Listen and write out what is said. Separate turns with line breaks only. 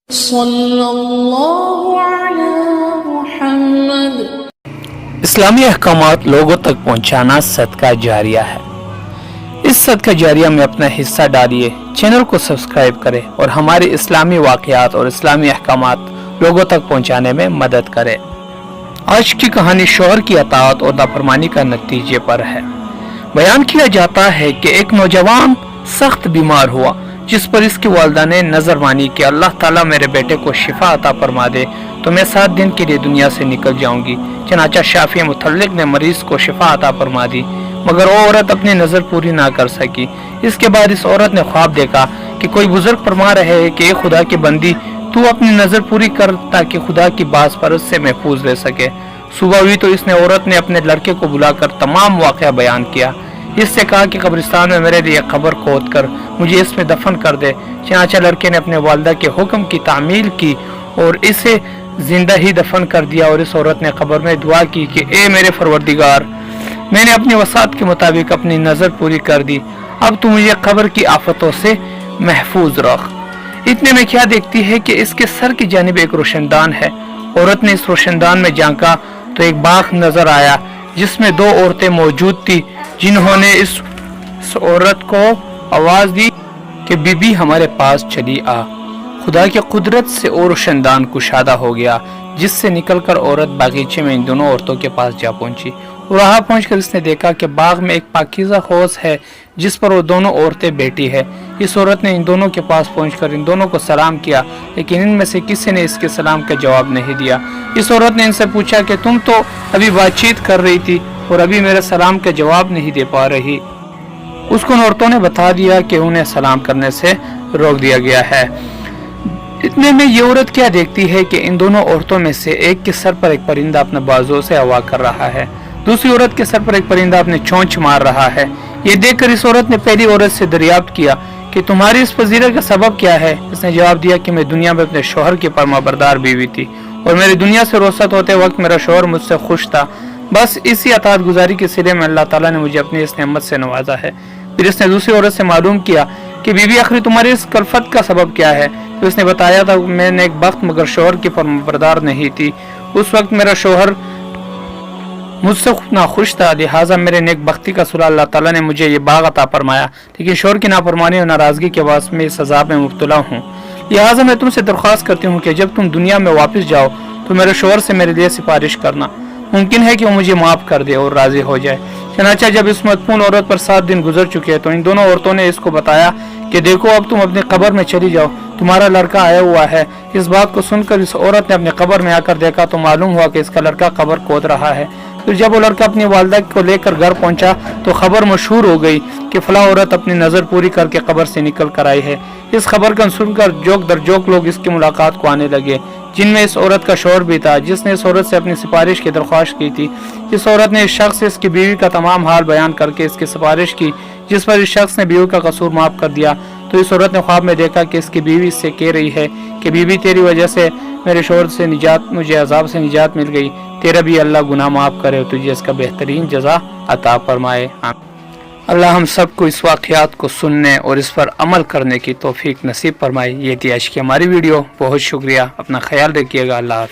صلی اللہ علی محمد۔
اسلامی احکامات لوگوں تک پہنچانا صدقہ جاریہ ہے۔ اس صدقہ جاریہ میں اپنا حصہ ڈالیے، چینل کو سبسکرائب کریں اور ہمارے اسلامی واقعات اور اسلامی احکامات لوگوں تک پہنچانے میں مدد کریں۔ آج کی کہانی شوہر کی اطاعت اور نافرمانی کا نتیجے پر ہے۔ بیان کیا جاتا ہے کہ ایک نوجوان سخت بیمار ہوا، جس پر اس کی والدہ نے نظر مانی کہ اللہ تعالیٰ میرے بیٹے کو شفا عطا فرما دے تو میں 7 دن کے لیے دنیا سے نکل جاؤں گی۔ چنانچہ شافی متعلق نے مریض کو شفا عطا فرما دی، مگر وہ عورت اپنی نظر پوری نہ کر سکی۔ اس کے بعد اس عورت نے خواب دیکھا کہ کوئی بزرگ فرما رہے ہیں کہ اے خدا کی بندی، تو اپنی نظر پوری کر تاکہ خدا کی باز پرست سے محفوظ رہ سکے۔ صبح ہوئی تو اس نے عورت نے اپنے لڑکے کو بلا کر تمام واقعہ بیان کیا۔ اس سے کہا کہ قبرستان میں میرے لیے قبر کھود کر مجھے اس میں دفن کر دے۔ چنانچہ لڑکے نے اپنے والدہ کے حکم کی تعمیل کی اور اسے زندہ ہی دفن کر دیا، اور اس عورت نے قبر میں دعا کی کہ اے میرے پروردگار، میں نے اپنی وصیت کے مطابق اپنی نظر پوری کر دی، اب تو مجھے قبر کی آفتوں سے محفوظ رکھ۔ اتنے میں کیا دیکھتی ہے کہ اس کے سر کی جانب ایک روشن دان ہے۔ عورت نے اس روشن دان میں جھانکا تو ایک باغ نظر آیا جس میں 2 عورتیں موجود تھی، جنہوں نے اس عورت کو آواز دی کہ بی بی ہمارے پاس چلی آ۔ خدا کی قدرت سے اور روشن دان کشادہ ہو گیا، جس سے نکل کر عورت باغیچے میں ان دونوں عورتوں کے پاس جا پہنچی۔ وہاں پہنچ کر اس نے دیکھا کہ باغ میں ایک پاکیزہ حوض ہے جس پر وہ دونوں عورتیں بیٹھی ہے۔ اس عورت نے ان دونوں کے پاس پہنچ کر ان دونوں کو سلام کیا، لیکن ان میں سے کسی نے اس کے سلام کا جواب نہیں دیا۔ اس عورت نے ان سے پوچھا کہ تم تو ابھی بات چیت کر رہی تھی اور ابھی میرے سلام کا جواب نہیں دے پا رہی۔ اس کو ان عورتوں نے بتا دیا کہ انہیں سلام کرنے سے روک دیا گیا ہے۔ اتنے میں یہ عورت کیا دیکھتی ہے کہ ان دونوں عورتوں میں سے ایک کے سر پر ایک پرندہ اپنے بازو سے ہوا کر رہا ہے، دوسری عورت کے سر پر ایک پرندہ اپنے چونچ مار رہا ہے۔ یہ دیکھ کر اس عورت نے پہلی عورت سے دریافت کیا کہ تمہاری اس فضیلت کا سبب کیا ہے؟ اس نے جواب دیا کہ میں دنیا میں اپنے شوہر کی فرمانبردار بیوی تھی اور میری دنیا سے رخصت ہوتے وقت میرا شوہر مجھ سے خوش تھا، بس اسی اطاعت گزاری کے صلے میں اللہ تعالیٰ نے مجھے اپنی اس نعمت سے نوازا ہے۔ پھر اس نے دوسری عورت سے معلوم کیا کہ بی بی آخری تمہاری اس کلفت کا سبب کیا ہے؟ تو اس نے بتایا تھا میں نے ایک بخت مگر شوہر کی فرمانبردار نہیں تھی، اس وقت میرا شوہر مجھ سے ناخوش تھا، لہٰذا میرے نیک بختی کا صلہ اللہ تعالیٰ نے مجھے یہ باغ عطا فرمایا، لیکن شوہر کی نافرمانی اور ناراضگی کے باعث میں اس عذاب میں مبتلا ہوں۔ لہٰذا میں تم سے درخواست کرتی ہوں کہ جب تم دنیا میں واپس جاؤ تو میرے شوہر سے میرے لیے سفارش کرنا، ممکن ہے کہ وہ مجھے معاف کر دے اور راضی ہو جائے۔ چنانچہ جب اس مدفون عورت پر 7 دن گزر چکے تو ان دونوں عورتوں نے اس کو بتایا کہ دیکھو اب تم اپنی قبر میں چلی جاؤ، تمہارا لڑکا آیا ہوا ہے۔ اس بات کو سن کر اس عورت نے اپنی قبر میں آ کر دیکھا تو معلوم ہوا کہ اس کا لڑکا قبر کھود رہا ہے۔ پھر جب وہ لڑکا اپنی والدہ کو لے کر گھر پہنچا تو خبر مشہور ہو گئی کہ فلاں عورت اپنی نظر پوری کر کے قبر سے نکل کر آئی ہے۔ اس خبر کو سن کر جوک در جوک لوگ اس کی ملاقات کو آنے لگے، جن میں اس عورت کا شوہر بھی تھا جس نے اس عورت سے اپنی سفارش کی درخواست کی تھی۔ اس عورت نے اس شخص سے اس کی بیوی کا تمام حال بیان کر کے اس کی سفارش کی، جس پر اس شخص نے بیوی کا قصور معاف کر دیا۔ تو اس عورت نے خواب میں دیکھا کہ اس کی بیوی اس سے کہہ رہی ہے کہ بیوی تیری وجہ سے میرے شوہر سے مجھے عذاب سے نجات مل گئی، تیرا بھی اللہ گناہ معاف کرے اور تجھے اس کا بہترین جزا عطا فرمائے۔ اللہ ہم سب کو اس واقعات کو سننے اور اس پر عمل کرنے کی توفیق نصیب فرمائے۔ یہ تھی آج کی ہماری ویڈیو، بہت شکریہ، اپنا خیال رکھیے گا، اللہ حافظ۔